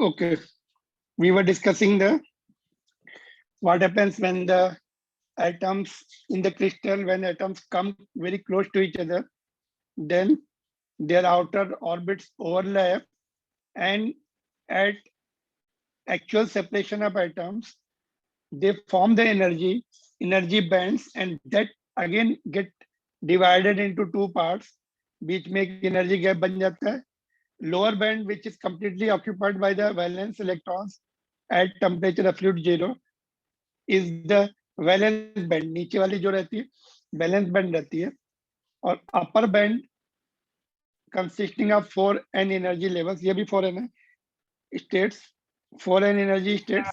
Okay, we were discussing the what happens when the atoms in the crystal, when atoms come very close to each other, then their outer orbits overlap, and at actual separation of atoms, they form the energy bands, and that again get divided into two parts. बीच में एक energy gap बन जाता है. Lower band, which is completely occupied by the valence electrons at temperature absolute zero, is the valence band. नीचे वाली जो रहती है valence band रहती है, और upper band consisting of 4n energy levels, ये भी 4n है, states, 4n energy states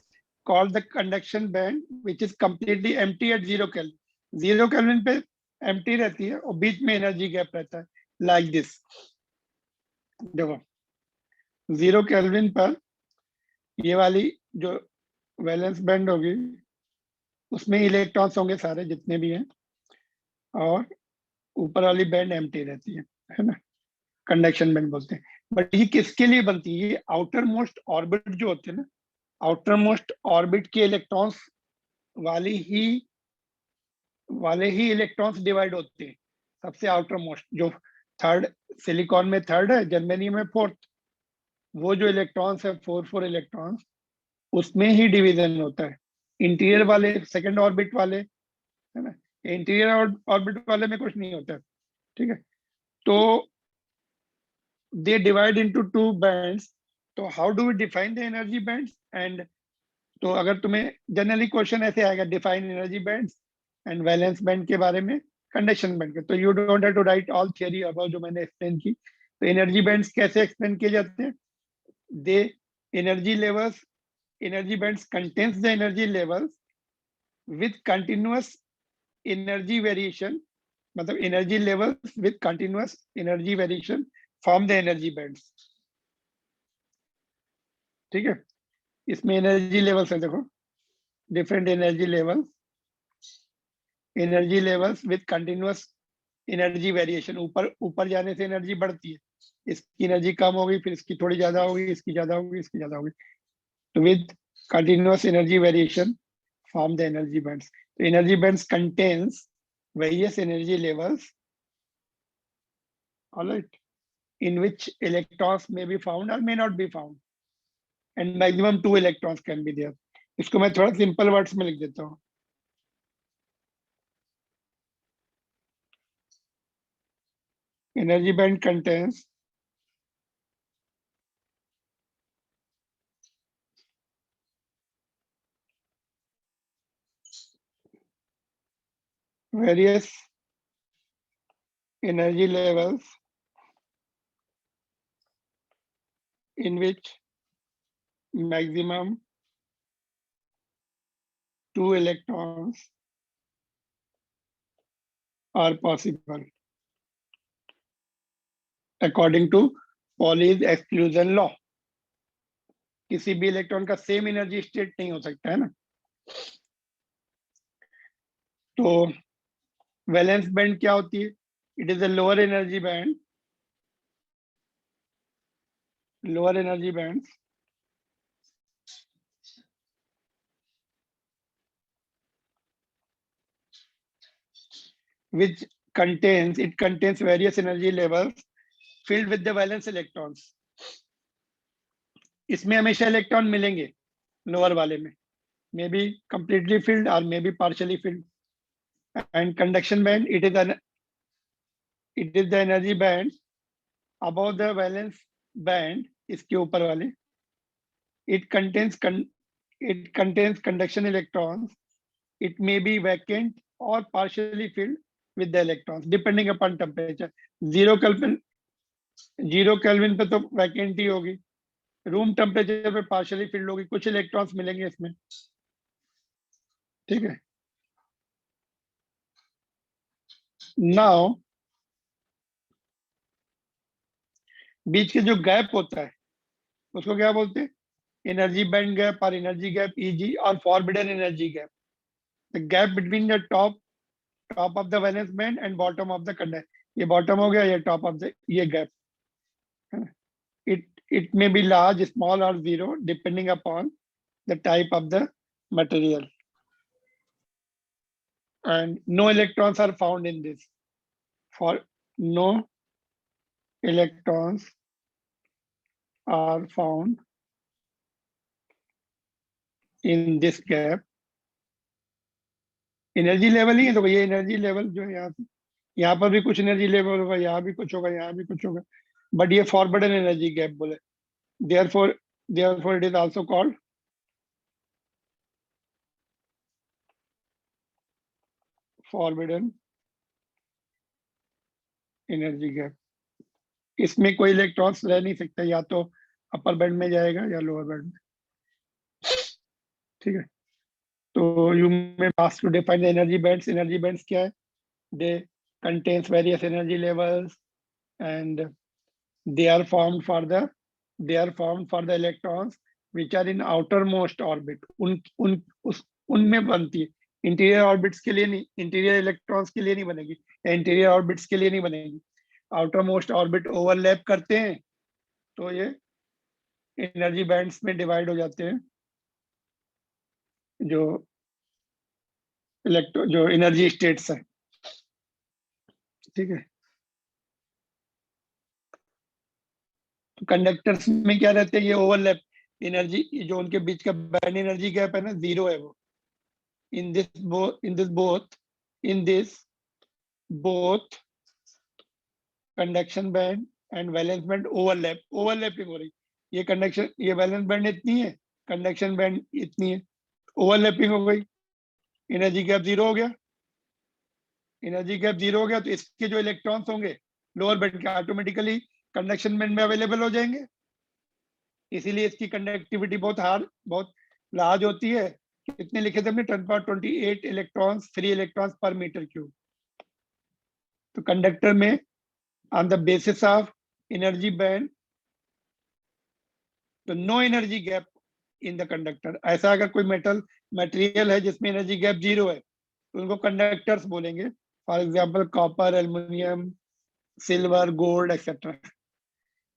called the conduction band, which is completely empty at 0 Kelvin. 0 Kelvin पे empty रहती है और बीच में energy gap रहता है, like this. देखो 0 Kelvin पर ये वाली जो वैलेंस बैंड होगी उसमें इलेक्ट्रॉन्स होंगे सारे जितने भी हैं, और ऊपर वाली बैंड एम्प्टी रहती है ना, कंडक्शन बैंड बोलते हैं. बट ये किसके लिए बनती है? ये आउटर मोस्ट ऑर्बिट जो होते हैं ना, आउटर मोस्ट ऑर्बिट के इलेक्ट्रॉन्स वाले ही इलेक्ट्रॉन्स डिवाइड होते हैं. सबसे आउटर मोस्ट जो थर्ड, सिलिकॉन में थर्ड है, जर्मेनियम में फोर्थ, वो जो इलेक्ट्रॉन्स है 4 इलेक्ट्रॉन्स, उसमें ही डिवीजन होता है. इंटीरियर वाले, सेकंड ऑर्बिट वाले, है ना, इंटीरियर ऑर्बिट वाले में कुछ नहीं होता है. ठीक है, तो they divide into two bands. तो how do we define the energy bands? And तो अगर तुम्हें जनरली क्वेश्चन ऐसे आएगा, define energy bands and valence band के बारे में, कंडक्शन बैंड के, तो you don't have to write all theory about जो मैंने एक्सप्लेन की. तो एनर्जी बैंड्स कैसे एक्सप्लेन किए जाते हैं? They energy levels, energy bands contains the energy levels with continuous energy variation, मतलब energy levels with continuous energy variation form the energy bands. ठीक है, इसमें energy levels है, देखो different energy levels with continuous energy variation. ऊपर जाने से energy बढ़ती है, इसकी energy कम होगी, फिर इसकी थोड़ी ज्यादा होगी, इसकी ज्यादा होगी, इसकी ज्यादा होगी. तो with continuous energy variation form the energy bands. The energy bands contains various energy levels, all right, in which electrons may be found or may not be found, and maximum 2 electrons can be there. इसको मैं थोड़ा simple words में लिख देता हूँ. Energy band contains various energy levels in which maximum 2 electrons are possible according to Pauli's exclusion law. किसी भी electron का सेम एनर्जी स्टेट नहीं हो सकता है ना. तो वैलेंस बैंड क्या होती है? It is a lower energy band. Lower energy band which contains various energy levels filled with the valence electrons. इसमें हमेशा इलेक्ट्रॉन मिलेंगे लोअर वाले में, मे बी कंप्लीटली फिल्ड और may be partially field. And conduction band, it is the energy band above the valence band, इसके ऊपर वाले. It contains conduction electrons. It may be vacant or partially filled with the electrons depending upon temperature. 0 Kelvin पे तो vacant ही होगी, room temperature पे partially field होगी, कुछ electrons मिलेंगे इसमें. ठीक है, नाउ बीच के जो गैप होता है उसको क्या बोलते हैं? एनर्जी बैंड गैप और एनर्जी गैप ईजी और forbidden energy gap. The gap between the top of the valence band and bottom of the conduction. ये बॉटम हो गया, ये टॉप ऑफ द, ये gap. it may be large, small or zero depending upon the type of the material, and no electrons are found in this. For no electrons are found in this gap. Energy level ही है, तो भैया energy level जो है यहाँ पर भी कुछ एनर्जी लेवल होगा, यहाँ भी कुछ होगा, यहाँ भी कुछ होगा, बट ये फॉरबिडन एनर्जी गैप बोले, therefore it is also called forbidden energy gap. इसमें कोई इलेक्ट्रॉन्स रह नहीं सकता, या तो अपर बैंड में जाएगा या लोअर बैंड में. ठीक है, तो you may ask to define the energy bands. Energy bands क्या है? दे contains various energy levels and they are formed for the electrons which are in outermost orbit. उनमें बनती है. इंटीरियर ऑर्बिट्स के लिए नहीं, इंटीरियर इलेक्ट्रॉन्स के लिए नहीं बनेगी, इंटीरियर ऑर्बिट्स के लिए नहीं बनेगी. आउटर मोस्ट ऑर्बिट ओवरलैप करते हैं तो ये एनर्जी बैंड्स में डिवाइड हो जाते हैं, जो एनर्जी स्टेट्स है. ठीक है, तो कंडक्टर्स में क्या रहते हैं? ये ओवरलैप एनर्जी, जो उनके बीच का बैंड एनर्जी गैप है ना, जीरो है वो. in this both conduction band and valence band overlapping हो रही. ये कंडक्शन, ये वैलेंस बैंड इतनी है, कंडक्शन बैंड इतनी है, ओवरलैपिंग हो गई, एनर्जी गैप जीरो हो गया. एनर्जी गैप जीरो हो गया तो इसके जो इलेक्ट्रॉन्स होंगे लोअर बैंड के ऑटोमेटिकली कंडक्शन बैंड में अवेलेबल हो जाएंगे. इसीलिए इसकी कंडक्टिविटी बहुत लार्ज होती है. कितने लिखे थे हमने? 10^28 electrons, free electrons per metre cube. तो कंडक्टर में on the basis of energy band, तो no energy gap in the conductor. ऐसा अगर कोई मटेरियल है जिसमें एनर्जी गैप जीरो है तो उनको कंडक्टर्स बोलेंगे. For example copper, aluminium, silver, gold etcetera.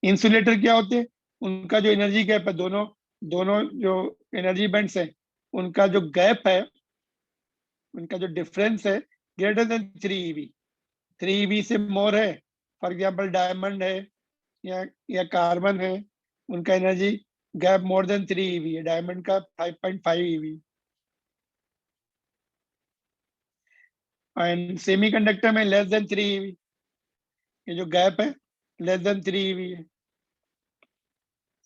Insulator क्या होते हैं? उनका जो एनर्जी गैप है, दोनों जो एनर्जी बैंड्स हैं उनका जो गैप है, उनका जो डिफरेंस है ग्रेटर देन 3 eV. 3 eV से मोर है. फॉर एग्जांपल डायमंड है या कार्बन है, उनका energy gap more than 3 eV है. डायमंड का 5.5 eV. एंड सेमीकंडक्टर में लेस देन 3 eV. ये जो गैप है लेस देन 3 eV है.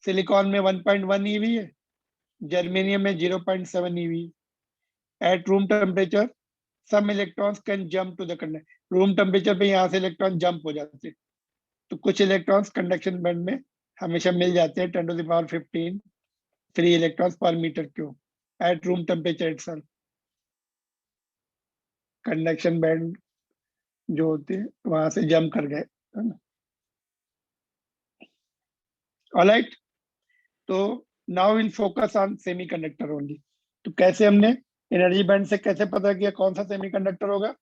सिलिकॉन में 1.1 eV है, जर्मेनियम में 0.7 eV. At room temperature some electrons can jump to the conductor. Room temperature पे यहाँ से इलेक्ट्रॉन जंप हो जाते हैं, तो कुछ इलेक्ट्रॉन्स कंडक्शन बैंड में हमेशा मिल जाते हैं. 10^15 free electrons per metre cube at room temperature itself. Conduction band जो होते हैं वहां से जंप कर गए, है ना. ऑलराइट, तो now will focus on semiconductor only. तो कैसे हमने एनर्जी बैंड से कैसे पता किया कौन सा सेमीकंडक्टर होगा?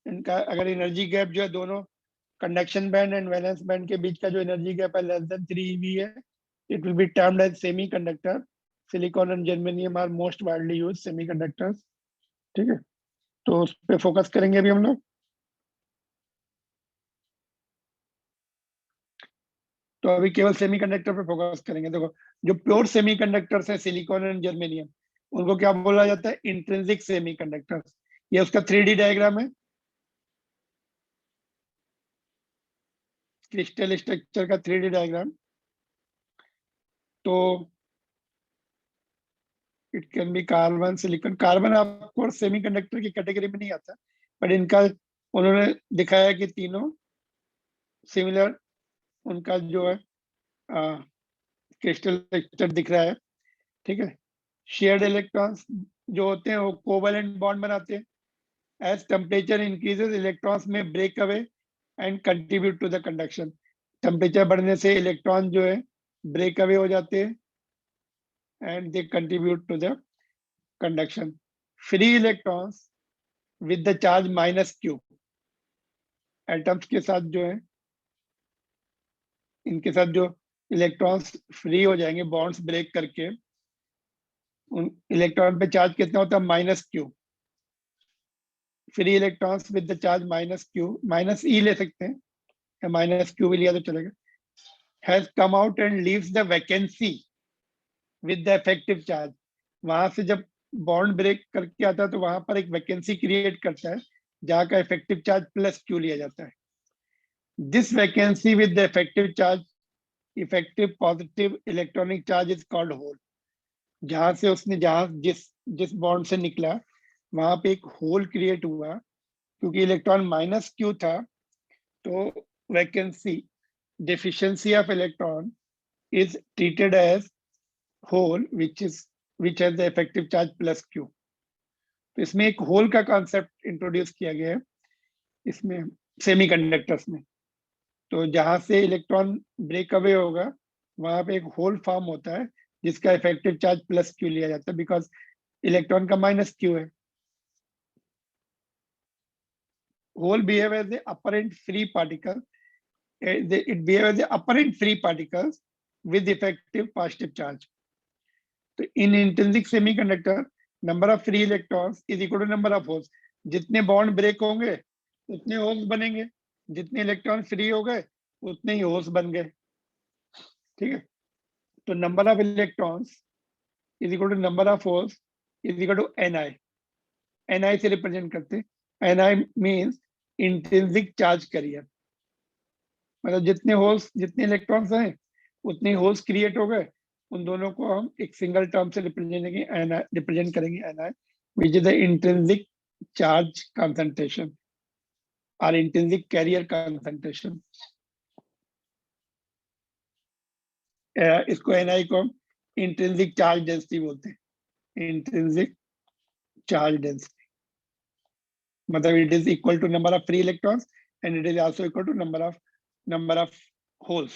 इनका अगर एनर्जी गैप जो है दोनों conduction band and valence band के बीच का जो एनर्जी गैप है लेस देन 3 eV है, it will be termed as semiconductor. Silicon and germanium are most widely used semiconductors. ठीक है, तो उस पे फोकस करेंगे अभी हम लोग. तो अभी केवल सेमीकंडक्टर पे फोकस करेंगे. देखो, जो प्योर सेमीकंडक्टर्स है सिलिकॉन एंड जर्मेनियम, उनको क्या बोला जाता है? Intrinsic semiconductors. ये उसका 3D डायग्राम है, क्रिस्टल स्ट्रक्चर का 3D डायग्राम. तो it can be carbon, silicon. Carbon आपको सेमीकंडक्टर की कैटेगरी में नहीं आता, बट इनका उन्होंने दिखाया कि तीनों सिमिलर, उनका जो है क्रिस्टल स्ट्रक्चर दिख रहा है. ठीक है, शेयर्ड इलेक्ट्रॉन्स जो होते हैं वो कोवैलेंट बॉन्ड बनाते हैं. एज टेम्परेचर इंक्रीजेस इलेक्ट्रॉन्स में break away and contribute to the conduction. Temperature बढ़ने से इलेक्ट्रॉन जो है ब्रेक अवे हो जाते हैं and they contribute to the conduction. Free electrons with the charge -q, atoms के साथ जो है, इनके साथ जो इलेक्ट्रॉन्स फ्री हो जाएंगे बॉन्ड्स ब्रेक करके। उन इलेक्ट्रॉन पे चार्ज कितना होता है -q। Free electrons with the charge -q, -e ले सकते हैं या -q भी लिया तो चलेगा, has come out and leaves the vacancy with the effective charge. वहां से जब बॉन्ड ब्रेक करके आता है तो वहां पर एक वैकेंसी क्रिएट करता है जहाँ का इफेक्टिव चार्ज +q लिया जाता है। This vacancy with the effective charge, effective positive electronic charge is called hole. जहां से उसने जहां जिस जिस बॉन्ड से निकला वहां पे एक होल क्रिएट हुआ, क्योंकि इलेक्ट्रॉन -q था तो vacancy, deficiency of electron is treated as hole which has the effective charge +q। तो इसमें एक होल का कॉन्सेप्ट इंट्रोड्यूस किया गया है इसमें सेमीकंडक्टर्स में। तो जहां से इलेक्ट्रॉन ब्रेक अवे होगा वहां पे एक होल फॉर्म होता है जिसका इफेक्टिव चार्ज +q लिया जाता है, बिकॉज इलेक्ट्रॉन का -q है। Hole behave as a apparent free particle, it behaves as apparent free particles with effective positive charge. तो in intrinsic semiconductor number of free electrons is equal to number of holes। जितने bond break होंगे उतने holes बनेंगे, जितने electron free हो गए उतने ही holes बन गए। ठीक है, तो number of electrons is equal to number of holes is equal to ni। ni से रिप्रेजेंट करते हैं, ni means intrinsic charge carrier. मतलब जितने होल्स, जितने इलेक्ट्रॉन्स हैं उतने होल्स क्रिएट हो गए, उन दोनों को हम एक सिंगल टर्म से रिप्रेजेंट करेंगे ni, which is the intrinsic charge concentration और इंट्रिंसिक कैरियर कंसंट्रेशन। इसको ni को हम इंट्रिंसिक चार्ज डेंसिटी बोलते हैं। इंट्रिंसिक चार्ज डेंसिटी मतलब it is equal to number of free electrons and it is also equal to number of holes.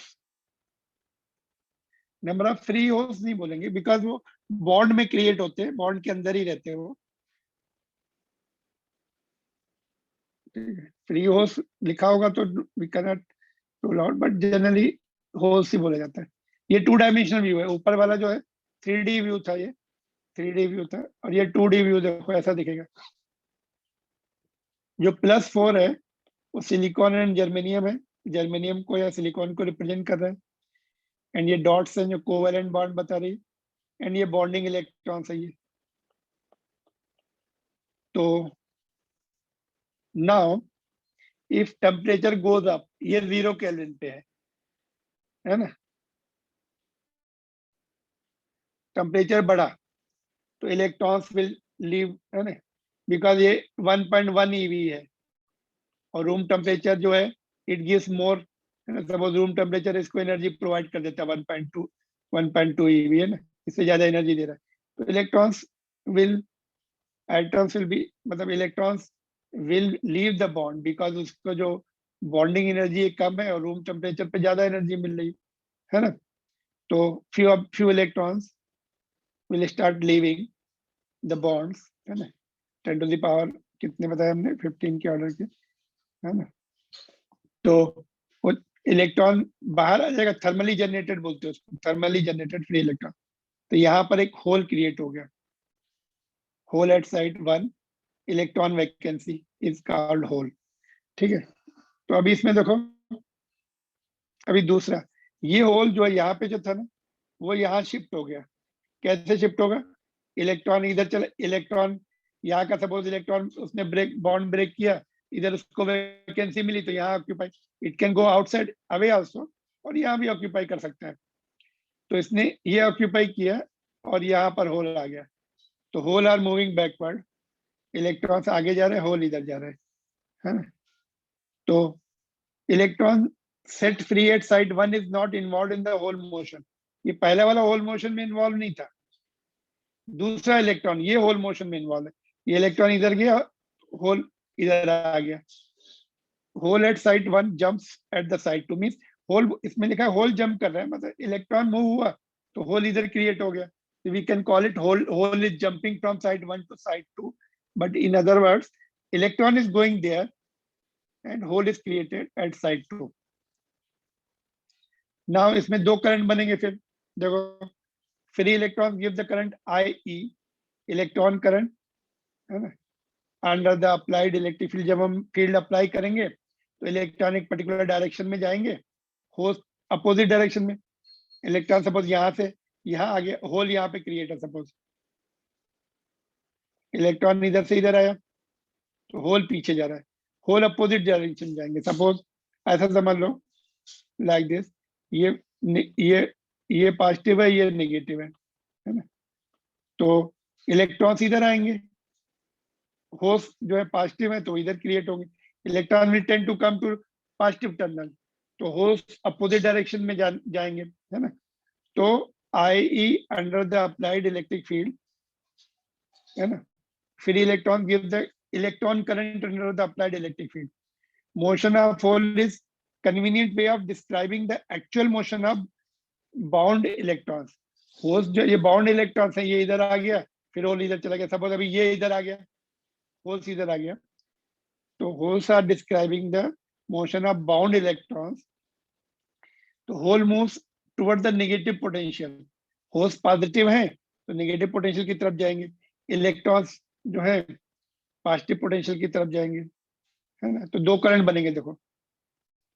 Number of free holes नहीं बोलेंगे because वो bond में क्रिएट होते हैं, बॉन्ड के अंदर ही रहते हैं वो। फ्री होल्स लिखा होगा तो we can not rule out, but generally holes ही बोला जाता है। ये 2 डायमेंशनल व्यू है, ऊपर वाला जो है 3D व्यू था, ये 3D व्यू था, और ये 2D व्यू देखो ऐसा दिखेगा। जो +4 है वो सिलिकॉन एंड जर्मेनियम है, जर्मेनियम को या सिलिकॉन को रिप्रेजेंट कर रहा है। एंड ये डॉट्स हैं जो कोवेलेंट बॉन्ड बता रही, एंड ये बॉन्डिंग इलेक्ट्रॉन्स है ये। तो now if temperature goes up, ये 0 केल्विन पे है ना, टेम्परेचर बढ़ा तो इलेक्ट्रॉन्स विल लीव, है ना, बिकॉज ये 1.1 eV है और रूम टेम्परेचर जो है इट गिव्स मोर, है ना। सपोज रूम टेम्परेचर इसको एनर्जी प्रोवाइड कर देता है 1.2 eV, है ना, इससे ज्यादा एनर्जी दे रहा है। तो इलेक्ट्रॉन्स विल विल बी, मतलब electrons will leave the bond because उसको जो बॉन्डिंग एनर्जी कम है और रूम टेम्परेचर पे ज्यादा एनर्जी मिल रही है ना। तो few electrons will start leaving the bonds, है ना। 10 टू द पावर कितने बताया हमने, 15 के ऑर्डर के, है ना। तो वो इलेक्ट्रॉन बाहर आ जाएगा, थर्मली जनरेटेड बोलते हैं उसको, थर्मली जनरेटेड फ्री इलेक्ट्रॉन। तो यहाँ पर एक होल क्रिएट हो गया, hole at side 1, electron vacancy is called hole. ठीक है, तो अभी इसमें देखो, अभी दूसरा, ये होल जो है यहाँ पे जो था ना वो यहाँ शिफ्ट हो गया। कैसे शिफ्ट होगा, इलेक्ट्रॉन इधर चले, इलेक्ट्रॉन यहाँ का सपोज इलेक्ट्रॉन उसने बॉन्ड ब्रेक किया, इधर उसको वैकेंसी मिली तो यहाँ occupy, it can go outside away also, और यहाँ भी ऑक्यूपाई कर सकता है। तो इसने ये ऑक्यूपाई किया और यहाँ पर होल आ गया, तो hole are moving backward, electrons आगे जा रहे हैं, होल इधर जा रहे हैं, है ना। तो electron set free at side 1 is not involve in the hole motion. ये पहला वाला होल मोशन में इन्वॉल्व नहीं था, दूसरा इलेक्ट्रॉन ये होल मोशन में इन्वॉल्व है। ये इलेक्ट्रॉन इधर गया, होल इधर आ गया। Hole at side 1 jumps at the side 2 means hole, इसमें लिखा है होल जंप कर रहा है, मतलब इलेक्ट्रॉन मूव हुआ तो होल इधर क्रिएट हो गया। So we can call it hole is jumping from side 1 to side 2, but in other words electron is going there and hole is created at side 2. Now इसमें दो current बनेंगे फिर देखो, free electron give the current IE, electron current, है ना, under the applied electric field. जब हम field apply करेंगे तो इलेक्ट्रॉन एक पर्टिकुलर डायरेक्शन में जाएंगे, होल अपोजिट डायरेक्शन में। इलेक्ट्रॉन सपोज यहाँ से यहाँ आ गया, होल यहाँ पे क्रिएट है, सपोज इलेक्ट्रॉन इधर से इधर आया तो होल पीछे जा रहा है, होल अपोजिट डायरेक्शन जाएंगे। सपोज ऐसा समझ लो लाइक दिस, ये ये पॉजिटिव है, ये नेगेटिव है ना। तो इलेक्ट्रॉन्स इधर आएंगे, होल्स जो है पॉजिटिव है तो इधर क्रिएट होंगे, electron will tend to come to positive terminal, तो होल्स अपोजिट डायरेक्शन में जाएंगे, है ना। तो IE under the applied electric field, है ना, free electron give the electron current under the applied electric field. Motion of hole is convenient way of describing the actual motion of bound electrons. Holes जो ये bound electrons हैं, ये इधर आ गया, फिर होल इधर चला गया। सपोज अभी ये इधर आ गया, होल्स इधर आ गया, तो holes are describing the motion of bound electrons. तो hole moves toward the negative potential, holes positive हैं तो नेगेटिव पोटेंशियल की तरफ जाएंगे, इलेक्ट्रॉन्स जो है पॉजिटिव पोटेंशियल की तरफ जाएंगे, है ना। तो दो करंट बनेंगे देखो,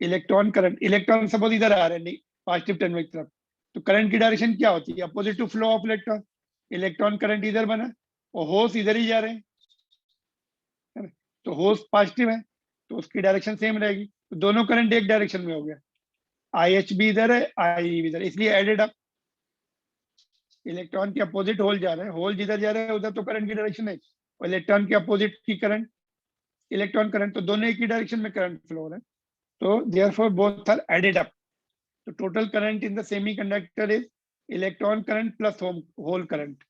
इलेक्ट्रॉन करंट, इलेक्ट्रॉन सपोज इधर आ रहे हैं पॉजिटिव टर्मिनल की तरफ, तो करंट की डायरेक्शन क्या होती है, opposite to flow of electron. Electron current इधर बना और होल्स इधर ही जा रहे हैं, है ना। तो होल्स पॉजिटिव है तो उसकी डायरेक्शन सेम रहेगी, तो दोनों करंट एक डायरेक्शन में हो गया। IH भी इधर है, IE भी इधर, इसलिए एडेड अप। इलेक्ट्रॉन के अपोजिट होल जा रहे हैं, होल जिधर जा रहे हैं उधर तो करंट की डायरेक्शन है, और इलेक्ट्रॉन के अपोजिट की करंट, इलेक्ट्रॉन करंट, तो दोनों एक ही डायरेक्शन में करंट फ्लो हो रहा है, तो therefore both are added up. तो total current in the semiconductor is electron current plus hole current.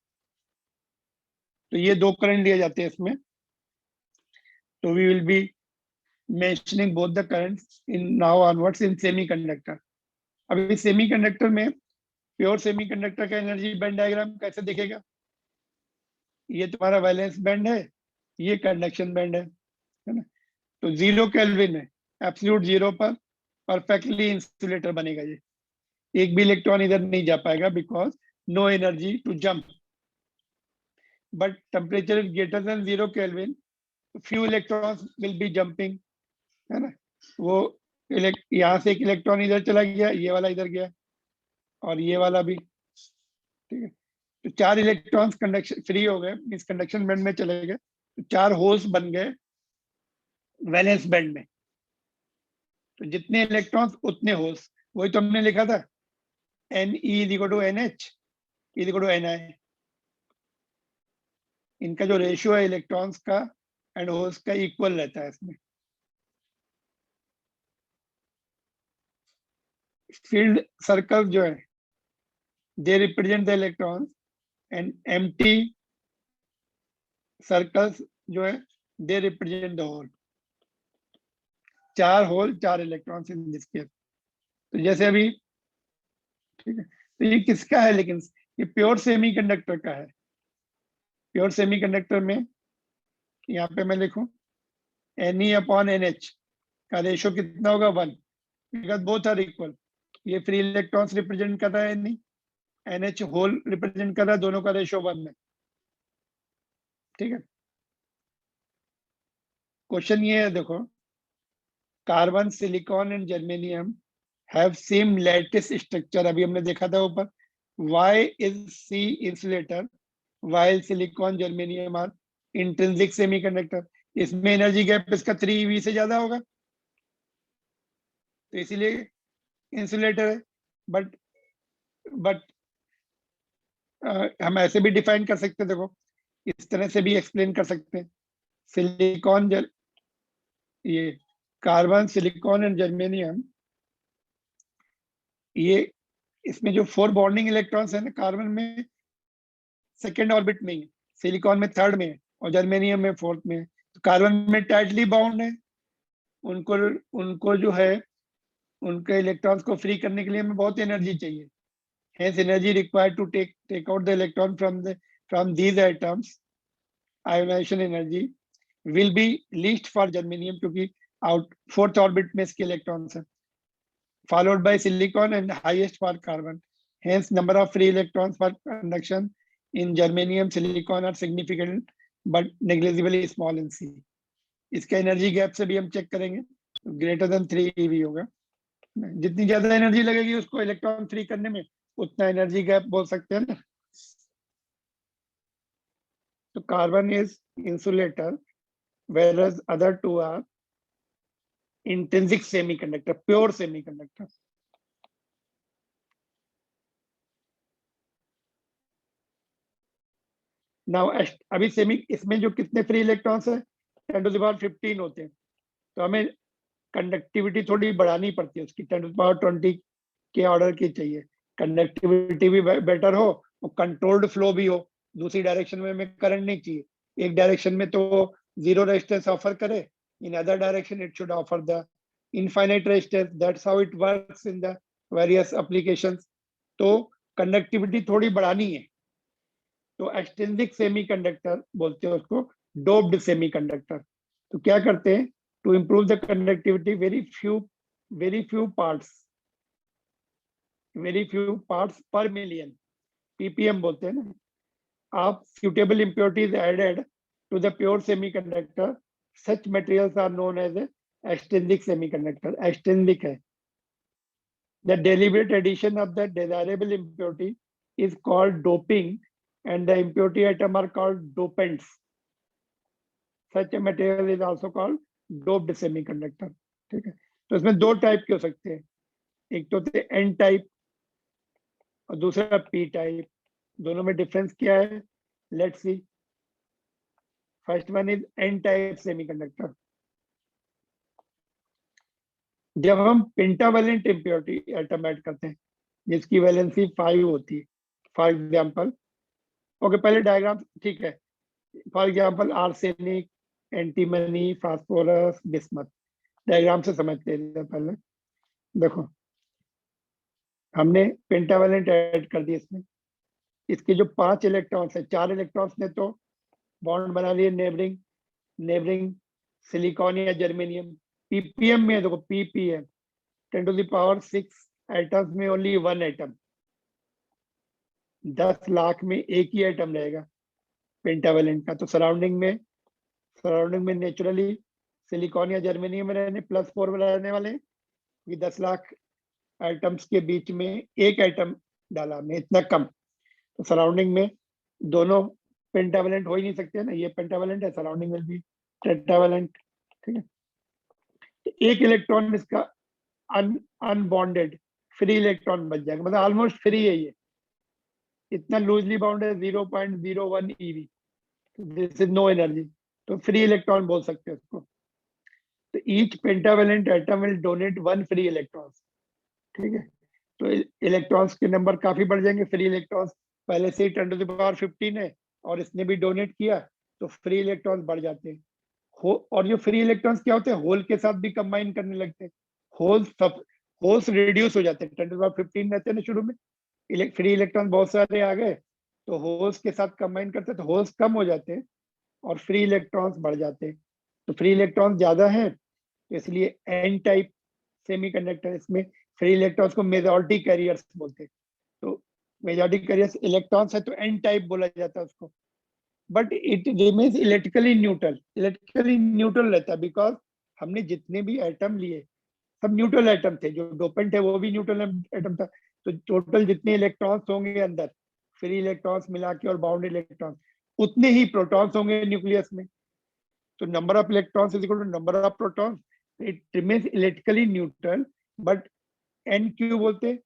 तो ये दो करंट दिए जाते हैं इसमें। तो we will be mentioning both the currents in now onwards in semiconductor. अभी सेमीकंडक्टर में प्योर सेमीकंडक्टर का एनर्जी बैंड डायग्राम कैसे दिखेगा, ये तुम्हारा वैलेंस बैंड है, ये कंडक्शन बैंड है ना। तो 0 केल्विन है, एब्सोल्यूट 0 पर परफेक्टली इंसुलेटर बनेगा ये, एक भी इलेक्ट्रॉन इधर नहीं जा पाएगा because no energy to jump. But temperature is greater than 0 kelvin, few electrons will be jumping, है ना। वो यहाँ से एक इलेक्ट्रॉन इधर चला गया, ये वाला इधर गया, और ये वाला भी, ठीक है। तो 4 इलेक्ट्रॉन्स कंडक्शन फ्री हो गए, मींस कंडक्शन बैंड में चले गए, तो 4 होल्स बन गए वैलेंस बैंड में। तो जितने इलेक्ट्रॉन्स उतने होल्स, वही तो हमने लिखा था Ne is equal to NH is equal to Ni। इनका जो रेशियो है इलेक्ट्रॉन्स का एंड होल्स का इक्वल रहता है इसमें। फील्ड सर्कल जो है they represent the electrons, and empty circles जो है they represent the hole. 4 hole 4 electrons in this case. तो जैसे अभी, ठीक है, तो ये किसका है, लेकिन ये प्योर सेमीकंडक्टर का है। प्योर सेमीकंडक्टर में यहाँ पे मैं लिखूं Ne/NH का रेशियो कितना होगा, 1, बिकॉज बोथ आर इक्वल। ये फ्री इलेक्ट्रॉन्स रिप्रेजेंट कर रहा है Ne, NH होल रिप्रेजेंट कर रहा है, दोनों का रेशियो 1 है, ठीक है। क्वेश्चन ये है देखो, carbon, silicon and germanium have same lattice structure, अभी हमने देखा था ऊपर। Why is C insulator while silicon germanium are intrinsic semiconductor? इसमें एनर्जी गैप इसका 3eV से ज्यादा होगा, तो इसीलिए इंसुलेटर है। बट हम ऐसे भी डिफाइन कर सकते हैं, देखो इस तरह से भी एक्सप्लेन कर सकते हैं। सिलिकॉन ये कार्बन, सिलिकॉन एंड जर्मेनियम, ये इसमें जो 4 बॉन्डिंग इलेक्ट्रॉन्स है ना, कार्बन में सेकेंड ऑर्बिट में है, सिलिकॉन में थर्ड में है, और जर्मेनियम में फोर्थ में है। तो कार्बन में टाइटली बाउंड है, उनको जो है उनके इलेक्ट्रॉन्स को फ्री करने के लिए हमें बहुत एनर्जी चाहिए। Hence energy required to take out the electron from these atoms, ionization energy will be least for germanium, क्योंकि 4th ऑर्बिट में इसके इलेक्ट्रॉन्स है। followed by silicon and highest for carbon. Hence, number of free electrons for conduction in germanium, silicon are significant but negligibly small in C. इसका energy gap से भी हम check करेंगे, greater than 3 eV होगा. जितनी ज्यादा energy लगेगी उसको इलेक्ट्रॉन फ्री करने में, उतना एनर्जी गैप बोल सकते हैं ना. तो carbon is insulator, whereas other two are intrinsic semiconductor, pure semiconductor. Now अभी सेमी इसमें जो कितने फ्री इलेक्ट्रॉन्स है 10⁻15 होते हैं, तो हमें कंडक्टिविटी थोड़ी बढ़ानी पड़ती है उसकी, 10⁻20 के ऑर्डर की चाहिए. कंडक्टिविटी भी बेटर हो और कंट्रोल्ड फ्लो भी हो. दूसरी डायरेक्शन में हमें करंट नहीं चाहिए. एक डायरेक्शन में तो जीरो रेजिस्टेंस ऑफर करे, in other direction it should offer the infinite resistance. That's how it works in the various applications. तो कंडक्टिविटी थोड़ी बढ़ानी है, तो एक्सट्रिंसिक सेमीकंडक्टर बोलते हैं उसको, डोप्ड सेमीकंडक्टर. तो क्या करते हैं, to improve the conductivity, very few parts per million, ppm बोलते हैं ना, आप suitable impurities added to the pure semiconductor. Such materials are known as extrinsic semiconductor. Extrinsic है. The deliberate addition of the desirable impurity is called doping, and the impurity atom are called dopants. Such a material is also called doped semiconductor. ठीक है. तो इसमें दो type के हो सकते हैं, एक तो होते हैं N टाइप और दूसरा P टाइप. दोनों में डिफरेंस क्या है, let's see. First one is N type semiconductor. जब हम पेंटावेलेंट इम्प्योरिटी एटम ऐड करते हैं जिसकी वैलेंसी 5 होती है, फॉर एग्जांपल, ओके पहले डायग्राम ठीक है. For example arsenic, antimony, phosphorus, bismuth. Diagram से समझते हैं. पहले देखो, हमने पेंटावेलेंट ऐड कर दिया इसमें. इसके जो 5 इलेक्ट्रॉन्स है, 4 इलेक्ट्रॉन्स ने तो बॉन्ड बना लिए नेबरिंग सिलिकॉन या जर्मेनियम. ppm में देखो, ppm 10⁻6 एटम्स में ओनली 1 एटम. 10 लाख में एक ही एटम रहेगा पेंटावेलेंट का. तो सराउंडिंग में नेचुरली सिलिकॉन या जर्मेनियम में रहने +4 में रहने वाले, कि 10 लाख एटम्स के बीच में एक एटम डाला हमने, इतना कम. तो सराउंडिंग में दोनों पेंटावेलेंट हो ही नहीं सकते ना. ये पेंटावेलेंट है, सराउंडिंग में भी टेट्रावेलेंट. ठीक है. तो एक इलेक्ट्रॉन इसका अनबॉन्डेड फ्री इलेक्ट्रॉन बच जाएगा, मतलब ऑलमोस्ट फ्री है ये. इतना लूजली बाउंड है 0.01 eV. This is no energy. तो फ्री इलेक्ट्रॉन बोल सकते हैं उसको. तो each pentavalent atom will donate 1 free electron. ठीक है. तो इलेक्ट्रॉन्स के नंबर काफी बढ़ जाएंगे. फ्री इलेक्ट्रॉन्स पहले से ही 10⁻15 है और इसने भी डोनेट किया, तो फ्री इलेक्ट्रॉन्स बढ़ जाते हैं. और जो फ्री इलेक्ट्रॉन्स क्या होते हैं, होल के साथ भी कंबाइन करने लगते हैं. होल्स रिड्यूस हो जाते हैं. 10⁻15 रहते हैं ना शुरू में, फ्री इलेक्ट्रॉन बहुत सारे आ गए तो होल्स के साथ कंबाइन करते हैं, तो होल्स कम हो जाते हैं और फ्री इलेक्ट्रॉन्स बढ़ जाते हैं. तो फ्री इलेक्ट्रॉन्स ज्यादा है, तो इसलिए एन टाइप सेमीकंडक्टर, इसमें फ्री इलेक्ट्रॉन्स को मेजॉरिटी कैरियर्स बोलते हैं. तो मेजॉरिटी कैरियर्स इलेक्ट्रॉन्स है तो एन टाइप बोला जाता है उसको. But it remains electrically neutral रहता है, बिकॉज हमने जितने भी एटम लिए सब न्यूट्रल एटम थे. जो डोपेंट है वो भी न्यूट्रल एटम था. तो टोटल जितने इलेक्ट्रॉन्स होंगे अंदर, फ्री इलेक्ट्रॉन्स मिला के और बाउंड इलेक्ट्रॉन्स, उतने ही प्रोटॉन्स होंगे न्यूक्लियस में. तो number of electrons is equal to number of protons. It remains electrically neutral, but n क्यों बोलते,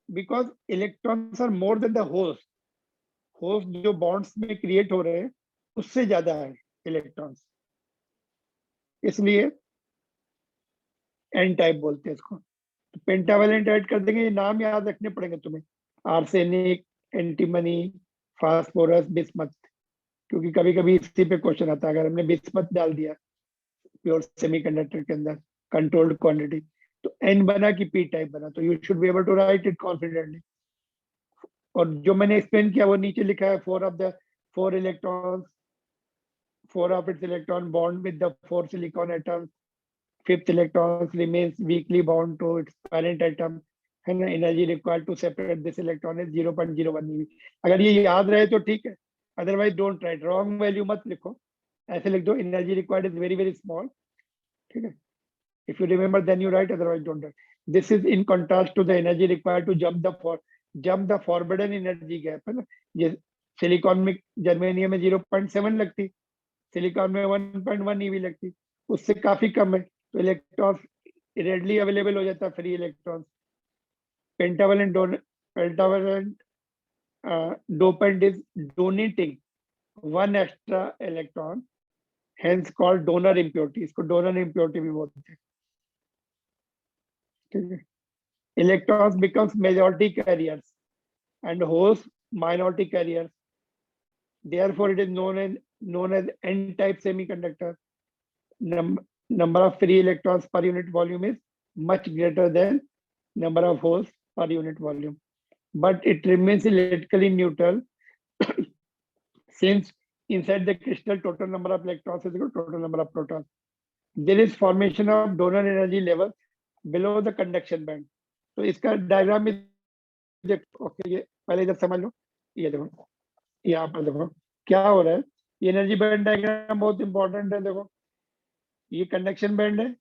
because electrons are more than the holes. जो बॉन्ड्स में क्रिएट हो रहे हैं उससे ज्यादा है इलेक्ट्रॉन्स, इसलिए एन टाइप बोलते हैं इसको. तो पेंटावेलेंट ऐड कर देंगे. ये नाम याद रखने पड़ेंगे तुम्हें, आर्सेनिक, एंटीमनी, फास्फोरस, बिस्मथ, क्योंकि कभी कभी इसी पे क्वेश्चन आता है. अगर हमने बिस्मथ डाल दिया प्योर सेमीकंडक्टर के अंदर कंट्रोल्ड क्वांटिटी, तो एन बना कि पी टाइप बना, तो you should be able to write it confidently. और जो मैंने एक्सप्लेन किया वो नीचे लिखा है. 4 electrons, 4 of its electron bond with the 4 silicon atoms, fifth electron remains weakly bound to its parent atom, है ना. Energy required to separate this electron is 0.01 eV. अगर ये याद रहे तो ठीक है, otherwise don't write, wrong value मत लिखो, ऐसे लिख दो energy required is very very small. ठीक है, if you remember then you write, otherwise don't write. This is in contrast to the energy required to jump the forbidden energy gap, है ना. ये सिलिकॉन में, जर्मेनियम में 0.7 लगती, silicon में 1.1 eV लगती, उससे काफी कम है. तो इलेक्ट्रॉन्स रेडली अवेलेबल हो जाता है, free electrons. pentavalent dopant is donating one extra electron, hence called donor impurity. इसको donor impurity भी बोलते हैं. ठीक है. Electrons becomes majority carriers and hosts minority carriers. Therefore, it is known as N-type semiconductor. Number of free electrons per unit volume is much greater than number of holes per unit volume, but it remains electrically neutral since inside the crystal total number of electrons is equal to total number of protons. There is formation of donor energy level below the conduction band. तो इसका diagram में देखो. Okay, ये पहले इधर समझ लो. ये देखो, यहाँ पर देखो क्या हो रहा है. ये एनर्जी बैंड डायग्राम बहुत इंपॉर्टेंट है. देखो, ये कंडक्शन बैंड है,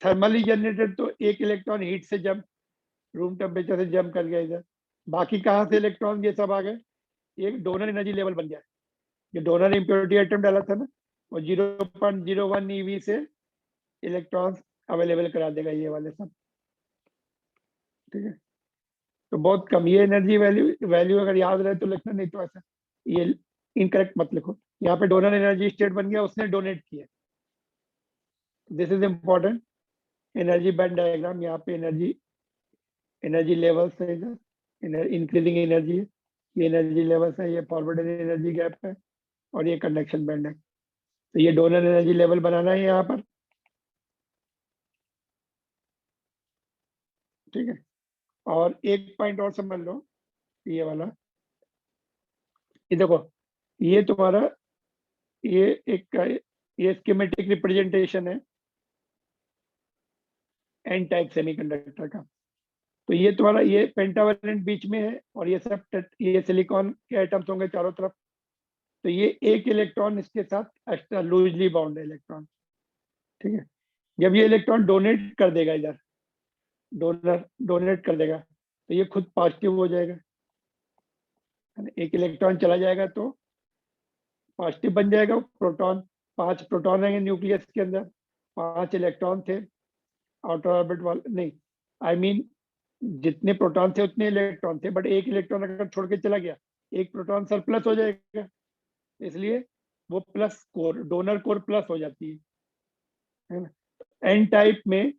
थर्मली जनरेटेड, तो एक इलेक्ट्रॉन हीट से जंप, रूम टेम्परेचर से जंप कर गया इधर. बाकी कहाँ से इलेक्ट्रॉन ये सब आ गए, एक डोनर एनर्जी लेवल बन गया. ये डोनर इम्प्योरिटी आइटम डाला था ना, वो 0.01 eV से इलेक्ट्रॉन्स अवेलेबल करा देगा ये वाले सब. ठीक है, तो बहुत कम. ये एनर्जी वैल्यू अगर याद रहे तो लिखना, नहीं तो ऐसा ये इनकरेक्ट मत लिखो. यहाँ पे डोनर एनर्जी स्टेट बन गया, उसने डोनेट किया. This is important. Energy band diagram, यहाँ पे एनर्जी लेवल्स है, इंक्रीजिंग एनर्जी है, ये एनर्जी लेवल्स है, ये फॉरवर्ड एनर्जी गैप है, और ये कंडक्शन बैंड है. तो ये डोनर एनर्जी लेवल बनाना है यहाँ पर. ठीक है, और एक पॉइंट और समझ लो, ये वाला, ये देखो, ये तुम्हारा ये एक ये स्कीमेटिक रिप्रेजेंटेशन है एन टाइप सेमीकंडक्टर का. तो ये तुम्हारा ये पेंटावलेंट बीच में है, और ये सब ये सिलिकॉन के एटम्स होंगे चारों तरफ. तो ये एक इलेक्ट्रॉन इसके साथ एक्स्ट्रा लूजली बाउंड है इलेक्ट्रॉन. ठीक है, जब ये इलेक्ट्रॉन डोनेट कर देगा, इधर डोनेट कर देगा, तो ये खुद पॉजिटिव हो जाएगा. एक इलेक्ट्रॉन चला जाएगा तो पॉजिटिव बन जाएगा. प्रोटॉन, 5 प्रोटॉन रहेंगे न्यूक्लियस के अंदर, 5 इलेक्ट्रॉन थे आउटर ऑर्बिट वाले, नहीं आई मीन जितने प्रोटॉन थे उतने इलेक्ट्रॉन थे, बट एक इलेक्ट्रॉन अगर छोड़ के चला गया, एक प्रोटॉन सरप्लस हो जाएगा, इसलिए वो plus core, donor core plus हो जाती है ना. एन टाइप में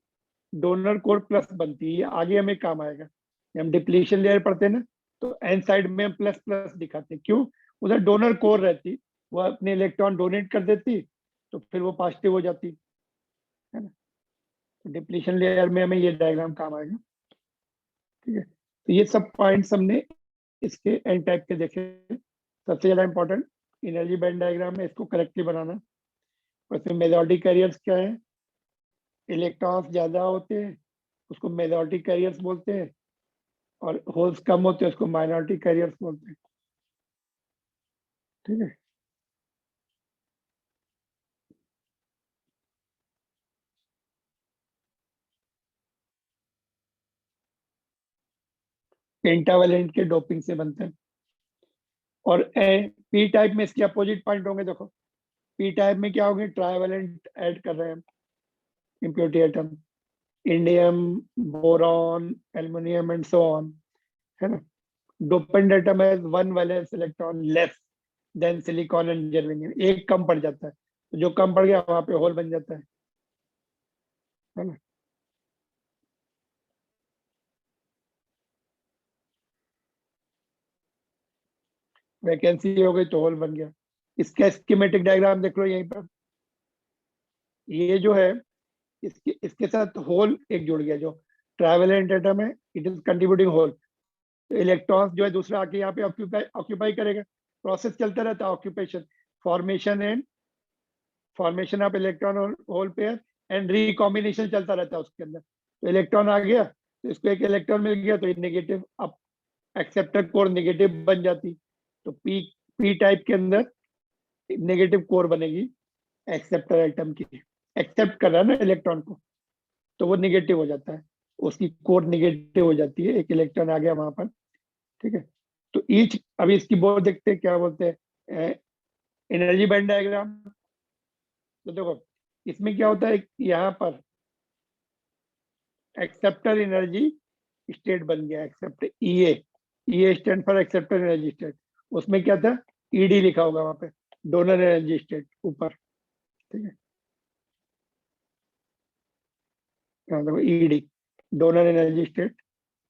डोनर कोर प्लस बनती है, आगे हमें काम आएगा. हम डिप्लीशन लेयर पढ़ते हैं ना, तो एन साइड में हम प्लस प्लस दिखाते हैं. क्यों? उधर डोनर कोर रहती, वो अपने इलेक्ट्रॉन डोनेट कर देती, तो फिर वो पॉजिटिव हो जाती है ना. तो डिप्लीशन लेयर में हमें ये डायग्राम काम आएगा. ठीक है, तो ये सब पॉइंट्स हमने इसके एन टाइप के देखे. सबसे ज्यादा इंपॉर्टेंट एनर्जी बैंड डायग्राम में इसको करेक्टली बनाना. उसमें मेजॉरिटी कैरियर्स क्या है, इलेक्ट्रॉन्स ज्यादा होते हैं उसको मेजॉरिटी कैरियर्स बोलते हैं, और होल्स कम होते हैं उसको माइनॉरिटी कैरियर्स बोलते हैं. ठीक है, पेंटावलेंट के डोपिंग से बनते हैं. और पी टाइप में इसके अपोजिट पॉइंट होंगे. देखो, पी टाइप में क्या होंगे, ट्राइवेलेंट ऐड कर रहे हैं impurity atom, indium, boron, aluminium and so on, है ना. डोपेंट एटम है 1 valence electron less than silicon and germanium, एक कम पड़ जाता है, तो जो कम पड़ गया वहां पे होल बन जाता है ना. वैकेंसी हो गई तो होल बन गया. इसका स्कीमेटिक डायग्राम देख लो यहीं पर. ये जो है इसके साथ होल एक जुड़ गया, जो ट्राइवेलेंट एटम है, इट इज कंट्रीब्यूटिंग होल. तो इलेक्ट्रॉन्स जो है दूसरा आके यहाँ पे ऑक्यूपाई करेगा. प्रोसेस चलता रहता है, ऑक्यूपेशन, फॉर्मेशन ऑफ इलेक्ट्रॉन और होल पेयर, एंड रिकॉम्बिनेशन चलता रहता है उसके अंदर। तो इलेक्ट्रॉन आ गया तो इसको एक इलेक्ट्रॉन मिल गया तो नेगेटिव, अब एक्सेप्टर कोर नेगेटिव बन जाती। तो पी पी टाइप के अंदर नेगेटिव कोर बनेगी एक्सेप्टर एटम की, एक्सेप्ट कर रहा है ना इलेक्ट्रॉन को, तो वो निगेटिव हो जाता है, उसकी कोर निगेटिव हो जाती है, एक इलेक्ट्रॉन आ गया वहां पर। ठीक है, तो ईच, अभी इसकी बोर्ड देखते हैं क्या बोलते हैं, एनर्जी बैंड डायग्राम। तो देखो इसमें क्या होता है, यहाँ पर एक्सेप्टर एनर्जी स्टेट बन गया, accept EA, EA stand for acceptor energy state. उसमें क्या था, ईडी लिखा होगा वहां पे, डोनर एनर्जी स्टेट ऊपर। ठीक है, हाँ देखो ED, donor energy state,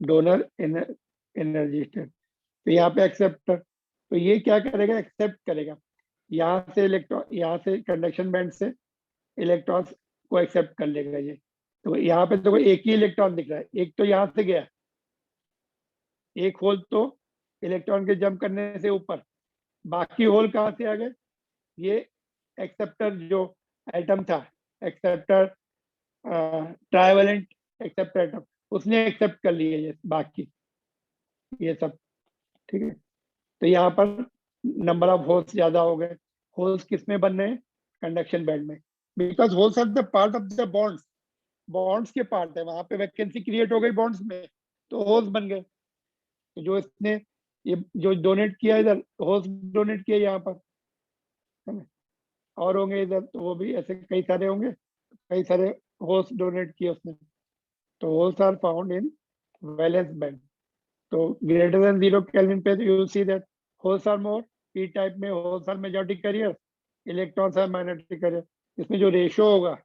donor energy state. तो यहाँ पे एक्सेप्टर, तो ये क्या करेगा, एक्सेप्ट करेगा, यहाँ से इलेक्ट्रॉन, यहाँ से कंडक्शन बैंड से इलेक्ट्रॉन्स को एक्सेप्ट कर लेगा ये। तो यहाँ पे देखो एक ही इलेक्ट्रॉन दिख रहा है, एक तो यहाँ से गया, एक होल तो इलेक्ट्रॉन के जंप करने से ऊपर, बाकी होल कहाँ से आ गए, ये एक्सेप्टर जो एटम था, एक्सेप्टर ट्राइवेलेंट एक्सेप्टर एटम, उसने एक्सेप्ट कर लिए ये बाकी, ये सब। ठीक है, तो यहाँ पर नंबर ऑफ होल्स ज्यादा हो गए। होल्स किस में बन रहे हैं, कंडक्शन बैंड में, because holes are the part of the bonds, bonds के पार्ट है, वहां पे वैकेंसी क्रिएट हो गई बॉन्ड्स में, तो होल्स बन गए। तो जो इसने ये जो डोनेट किया इधर, होल्स डोनेट किया यहाँ पर, है ना, और होंगे इधर तो वो भी ऐसे कई सारे होंगे, कई सारे होल्स डोनेट किए उसने। तो holes are found in valence band. तो ग्रेटर देन 0 केल्विन पे you see that holes are more, P type में holes are majority carrier, electrons are minority carrier. इसमें जो रेशियो होगा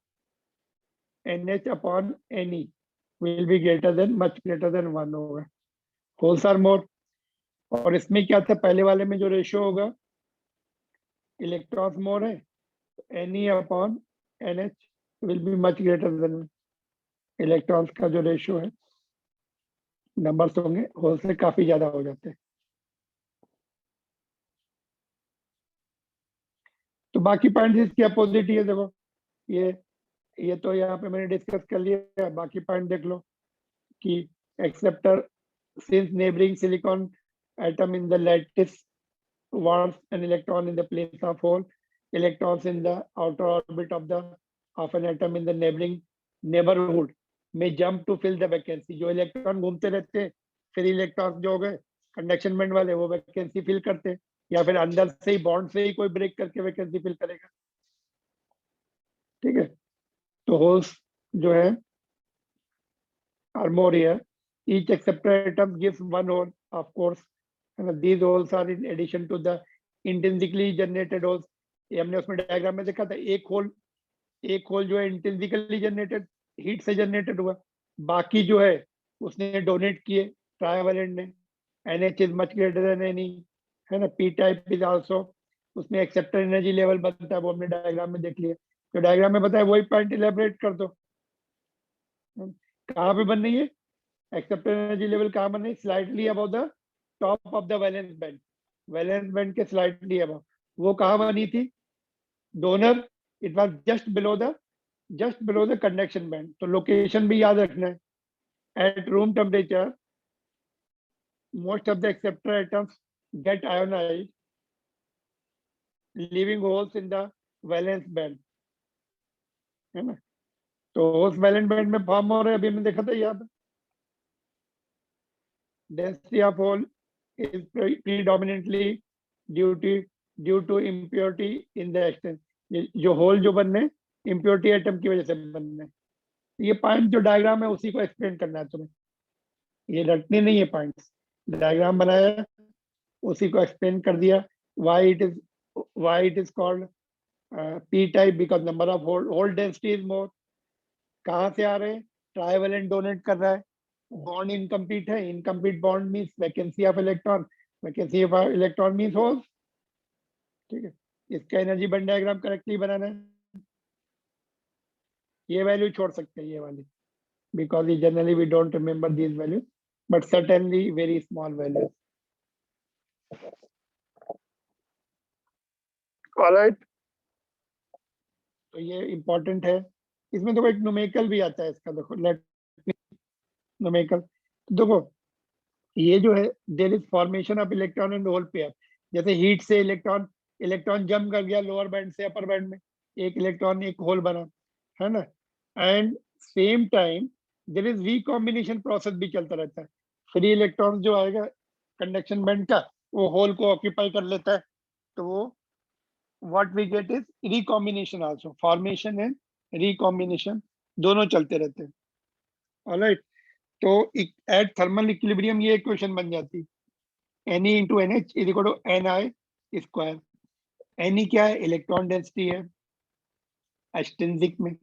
NH upon Ne will be greater than, much greater than 1 होगा, holes are मोर। और इसमें क्या था, पहले वाले में जो रेशियो होगा, इलेक्ट्रॉन्स मोर है, Ne upon NH will be much greater then, electrons का जो रेशियो है, नंबर्स होंगे होल से काफी ज्यादा हो जाते हैं। तो बाकी पॉइंट इसकी अपोजिट ही है, देखो ये तो यहाँ पे मैंने डिस्कस कर लिया, बाकी पॉइंट देख लो कि acceptor since neighbouring silicon atom in the lattice wants an electron in the place of hole, electrons in the outer orbit of an atom in the neighborhood may jump to fill the vacancy। जो electron घूमते रहते हैं, फिर electron जो हो गए conduction band वाले, वो वैकेंसी फिल करते हैं, या फिर अंदर से ही बॉन्ड से ही कोई ब्रेक करके वैकेंसी फिल करेगा। ठीक है, तो होल्स जो है are more here, each acceptor atom gives one hole of course, and these holes are in addition to the intrinsically generated holes। ये हमने उसमें डायग्राम में देखा था, एक होल जो है इंट्रिंसिकली जनरेटेड, हीट से जनरेटेड हुआ, बाकी जो है उसने डोनेट किए ट्राइवेलेंट ने, NH is much greater then Ne, है ना, P टाइप इज आल्सो, उसमें एक्सेप्टर एनर्जी लेवल बनता है, वो हमने डायग्राम में देख लिया। तो डायग्राम में बताया, वही पॉइंट इलेबोरेट कर दो, कहाँ पे बन रही है एक्सेप्टर एनर्जी लेवल, कहाँ बन रही है, slightly above the top of the valence band, valence band के स्लाइटली अबव। वो कहाँ बनी थी, donor, it was just below the conduction band. तो लोकेशन भी याद रखना है, at room temperature most of the acceptor atoms get ionized leaving holes in the valence band, है ना। तो उस वैलेंस बैंड में फॉर्म हो रहे, अभी हमने देखा था यहाँ पे, density of hole is predominantly due to impurity in the extent। जो होल जो बनने impurity एटम की वजह से बनने, ये पॉइंट जो डायग्राम है उसी को एक्सप्लेन करना है तुम्हें, ये रटने नहीं है पॉइंट्स, डायग्राम बनाया उसी को एक्सप्लेन कर दिया। why it is called p type, because number of hole density is more। कहाँ से आ रहे हैं, ट्राइवेलेंट डोनेट कर रहा है, बॉन्ड इनकम्प्लीट है, incomplete bond means vacancy of electron, vacancy of electron means holes. ठीक है, इसका एनर्जी बैंड डायग्राम करेक्टली बनाना है। ये वैल्यू छोड़ सकते हैं, ये वाली, because generally we don't remember these value, but certainly very small value. Alright, तो ये इंपॉर्टेंट है इसमें देखो एक न्यूमेरिकल भी आता है इसका, देखो लेट न्यूमेरिकल, देखो ये जो है there is formation of electron in hole pair, जैसे हीट से इलेक्ट्रॉन इलेक्ट्रॉन जंप कर गया लोअर बैंड से अपर बैंड में, एक इलेक्ट्रॉन एक होल बना, है ना। And same time there is recombination process भी चलता रहता है, फ्री इलेक्ट्रॉन जो आएगा कंडक्शन बैंड का वो होल को ऑक्यूपाई कर लेता है, तो वो what we get is recombination also, formation and recombination दोनों चलते रहते हैं। ऑलराइट, तो एट थर्मल इक्विलिब्रियम ये इक्वेशन बन जाती है, Ne into NH is equal to Ni square. Ne क्या है, इलेक्ट्रॉन डेंसिटी है एक्सट्रिंसिक में,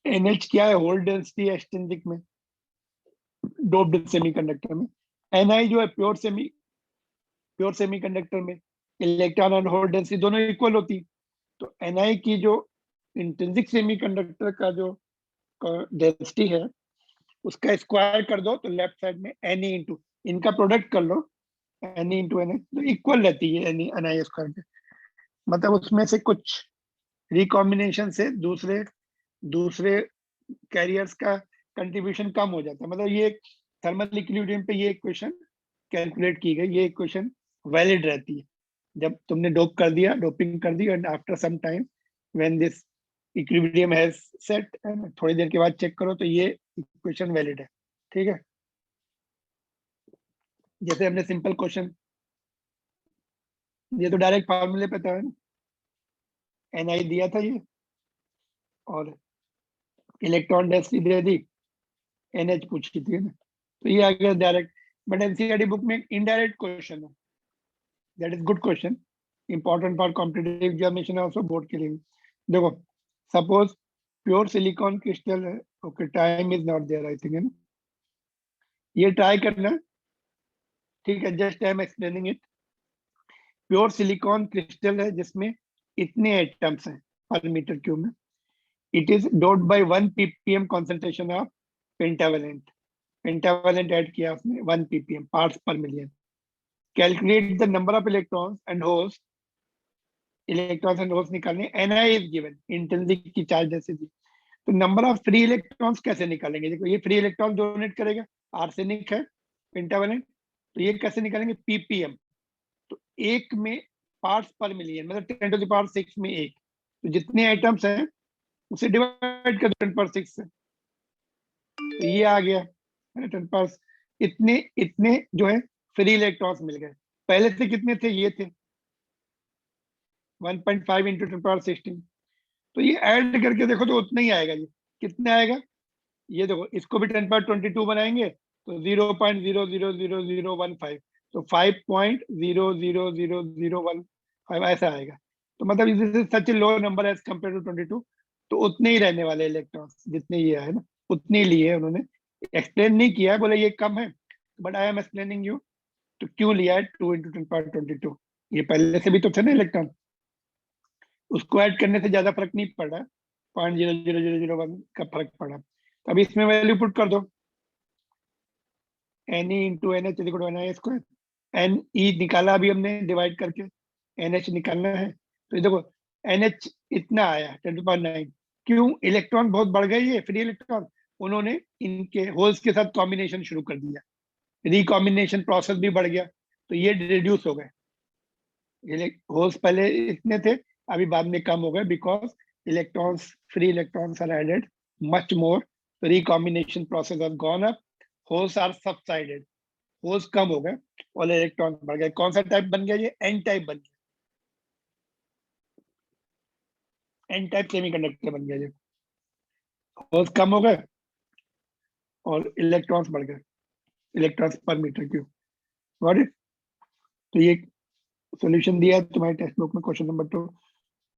NH क्या है, होल डेंसिटी है एक्सट्रिंसिक में डोप्ड सेमीकंडक्टर में। Ni जो है प्योर सेमीकंडक्टर में इलेक्ट्रॉन और होल डेंसिटी दोनों इक्वल होती, तो Ni की जो इंट्रिंसिक सेमीकंडक्टर का जो डेंसिटी है उसका स्क्वायर कर दो तो लेफ्ट साइड में Ne इंटू इनका प्रोडक्ट कर लो Ne इंटू NH, तो इक्वल रहती है Ni स्क्वायर के, मतलब उसमें से कुछ रिकॉम्बिनेशन से दूसरे दूसरे कैरियर्स का कंट्रीब्यूशन कम हो जाता है, मतलब ये थर्मल इक्विलिब्रियम पे ये इक्वेशन कैलकुलेट की गई, ये इक्वेशन वैलिड रहती है जब तुमने डोप कर दिया, डोपिंग कर दी, and after some time when this equilibrium has set, थोड़ी देर के बाद चेक करो तो ये इक्वेशन वैलिड है। ठीक है, जैसे हमने सिंपल क्वेश्चन, ये तो डायरेक्ट फार्मूले पे था ना, Ni दिया था ये और इलेक्ट्रॉन डेंसिटी दे दी, NH पूछी थी ना, तो ये आ गया डायरेक्ट। बट एनसीईआरटी बुक में इनडायरेक्ट क्वेश्चन है, that is good question, important for competitive examination also, board के लिए भी। देखो सपोज प्योर सिलिकॉन क्रिस्टल है, okay time is not there I think, है ना, ये ट्राई करना, ठीक है, just I am explaining it. Pure silicon crystal है जिसमें इतने एटम्स हैं पर मीटर क्यूब में, इट इज डोट by 1 ppm concentration of pentavalent, pentavalent add किया उसने 1 ppm parts per million. Calculate the number of electrons and holes, electrons and holes निकालने, Ni इज गिवन इंट्रिंसिक की चार्ज जैसे दी, तो नंबर ऑफ फ्री इलेक्ट्रॉन्स कैसे निकालेंगे, देखो ये फ्री इलेक्ट्रॉन डोनेट करेगा, आर्सेनिक है पेंटावेलेंट, तो ये कैसे निकालेंगे ppm, तो एक में पार्ट्स पर मिलियन मतलब 10 to the power 6 में एक, तो जितने आइटम्स हैं उसे डिवाइड कर दो 10 पर 6 से, तो ये आ गया 10 पर, इतने इतने जो है फ्री इलेक्ट्रॉन्स मिल गए। पहले से कितने थे, ये थे 1.5 इंटू 10 पर 16, तो ये ऐड करके देखो तो उतना ही आएगा, ये कितना आएगा, ये देखो इसको भी 10 पर 22 बनाएंगे तो 0.0000015, तो 5.0000015 ऐसा आएगा, तो मतलब is such a low number as compare to 22, तो उतने ही रहने वाले इलेक्ट्रॉन्स जितने ये है ना, उतने ही लिए उन्होंने, एक्सप्लेन नहीं किया है, बोले ये कम है, but I am explaining you तो क्यों लिया है 2 इंटू 10 पर 22, ये पहले से भी तो थे ना इलेक्ट्रॉन, उसको ऐड करने से ज्यादा फर्क नहीं पड़ रहा, 0.00001 का फर्क पड़ा, तो अभी इसमें वैल्यू पुट कर दो, Ne into N H Ni square, Ne निकाला अभी हमने डिवाइड करके, NH निकालना है, तो ये देखो NH इतना आया 10⁹, क्यों, इलेक्ट्रॉन बहुत बढ़ गए, ये फ्री इलेक्ट्रॉन, उन्होंने इनके होल्स के साथ कॉम्बिनेशन शुरू कर दिया, रिकॉम्बिनेशन प्रोसेस भी बढ़ गया, तो ये रिड्यूस हो गए, होल्स पहले इतने थे अभी बाद में कम हो गए, because electrons free electrons are added much more, recombination process has gone up, holes are subsided, holes कम हो गए और इलेक्ट्रॉन बढ़ गए, कौन सा टाइप बन गया, ये एन टाइप बन गया, एन टाइप सेमीकंडक्टर बन गया, ये होल्स कम हो गए और इलेक्ट्रॉन्स बढ़ गए, electrons per metre cube, got it. तो ये सॉल्यूशन दिया है तुम्हारे टेक्स्ट बुक में, क्वेश्चन नंबर 2,